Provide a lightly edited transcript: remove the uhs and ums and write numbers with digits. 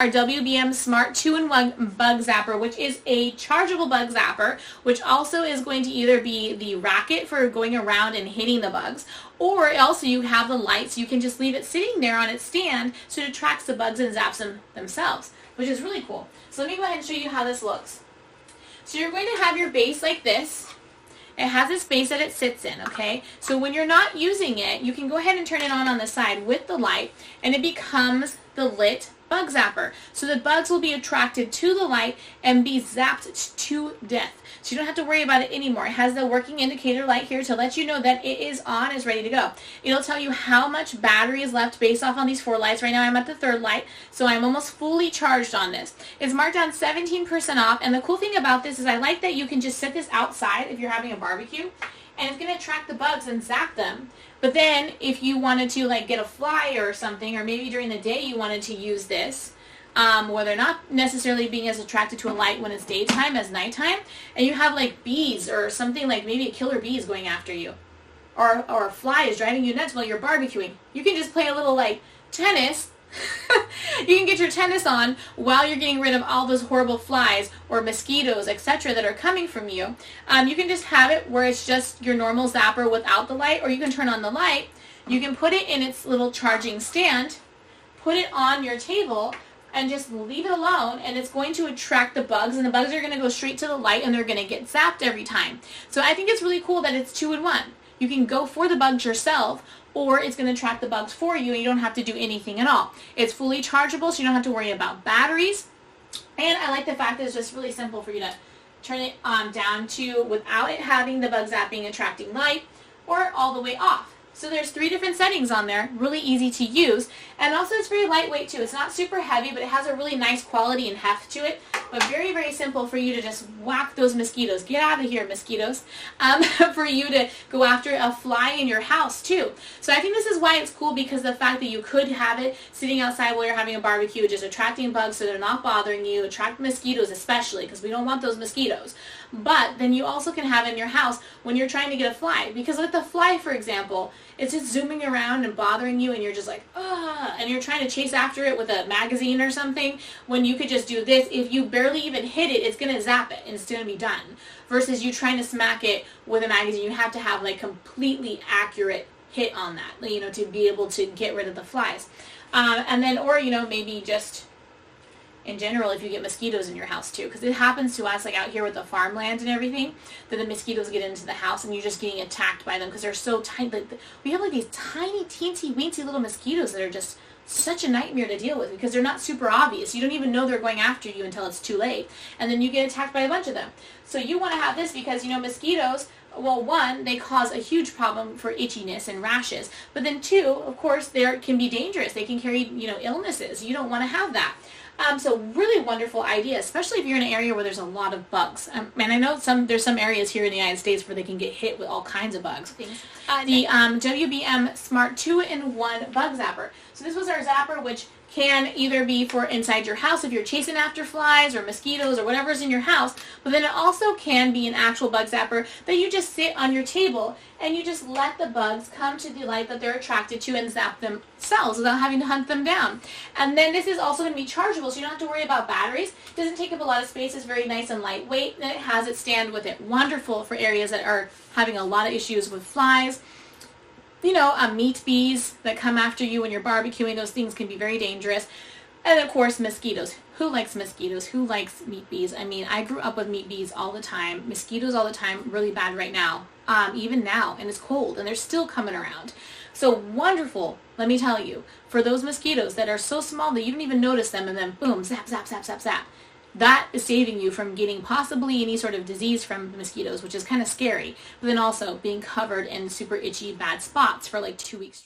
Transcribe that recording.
our WBM Smart 2-in-1 Bug Zapper, which is a chargeable bug zapper, which also is going to either be the racket for going around and hitting the bugs, or also you have the lights. You can just leave it sitting there on its stand so it attracts the bugs and zaps them themselves, which is really cool. So let me go ahead and show you how this looks. So you're going to have your base like this. It has its base that it sits in, okay? So when you're not using it, you can go ahead and turn it on the side with the light, and it becomes the lit bug zapper. So the bugs will be attracted to the light and be zapped to death. So you don't have to worry about it anymore. It has the working indicator light here to let you know that it is on, is ready to go. It'll tell you how much battery is left based off on these 4 lights. Right now I'm at the 3rd light, so I'm almost fully charged on this. It's marked down 17% off, and the cool thing about this is I like that you can just set this outside if you're having a barbecue, and it's going to attract the bugs and zap them. But then if you wanted to like get a fly or something, or maybe during the day you wanted to use this, where they're not necessarily being as attracted to a light when it's daytime as nighttime, and you have like bees or something, like maybe a killer bee is going after you, or a fly is driving you nuts while you're barbecuing, you can just play a little like tennis. You can get your tennis on while you're getting rid of all those horrible flies or mosquitoes, etc. that are coming from you. You can just have it where it's just your normal zapper without the light, or you can turn on the light. You can put it in its little charging stand, put it on your table, and just leave it alone, and it's going to attract the bugs, and the bugs are going to go straight to the light, and they're going to get zapped every time. So I think it's really cool that it's 2-in-1. You can go for the bugs yourself, or it's going to attract the bugs for you, and you don't have to do anything at all. It's fully chargeable, so you don't have to worry about batteries. And I like the fact that it's just really simple for you to turn it down to without it having the bug zapping attracting light, or all the way off. So there's 3 different settings on there, really easy to use, and also it's very lightweight too. It's not super heavy, but it has a really nice quality and heft to it, but very, very simple for you to just whack those mosquitoes. Get out of here, mosquitoes. For you to go after a fly in your house too. So I think this is why it's cool, because the fact that you could have it sitting outside while you're having a barbecue, just attracting bugs so they're not bothering you, attract mosquitoes especially, because we don't want those mosquitoes. But then you also can have it in your house when you're trying to get a fly, because with the fly, for example, it's just zooming around and bothering you, and you're just like, ah, and you're trying to chase after it with a magazine or something, when you could just do this. If you barely even hit it, it's going to zap it, and it's going to be done. Versus you trying to smack it with a magazine, you have to have like completely accurate hit on that, you know, to be able to get rid of the flies. And then, or, you know, maybe just in general, if you get mosquitoes in your house too, because it happens to us like out here with the farmland and everything, that the mosquitoes get into the house and you're just getting attacked by them because they're so tiny. We have like these tiny, teensy, weensy little mosquitoes that are just such a nightmare to deal with, because they're not super obvious. You don't even know they're going after you until it's too late, and then you get attacked by a bunch of them. So you want to have this because, you know, mosquitoes, well, 1, they cause a huge problem for itchiness and rashes, but then 2, of course, they can be dangerous. They can carry, you know, illnesses. You don't want to have that. So really wonderful idea, especially if you're in an area where there's a lot of bugs. And I know there's some areas here in the United States where they can get hit with all kinds of bugs. The WBM Smart 2-in-1 Bug Zapper. So this was our zapper, which can either be for inside your house if you're chasing after flies or mosquitoes or whatever's in your house, but then it also can be an actual bug zapper that you just sit on your table and you just let the bugs come to the light that they're attracted to and zap themselves without having to hunt them down. And then this is also going to be chargeable, so you don't have to worry about batteries. It doesn't take up a lot of space. It's very nice and lightweight, and it has its stand with it. Wonderful for areas that are having a lot of issues with flies. You know, meat bees that come after you when you're barbecuing. Those things can be very dangerous. And of course, mosquitoes. Who likes mosquitoes? Who likes meat bees? I mean, I grew up with meat bees all the time. Mosquitoes all the time. Really bad right now. Even now. And it's cold. And they're still coming around. So wonderful, let me tell you, for those mosquitoes that are so small that you don't even notice them, and then boom, zap, zap, zap, zap, zap. That is saving you from getting possibly any sort of disease from mosquitoes, which is kind of scary. But then also being covered in super itchy, bad spots for like 2 weeks.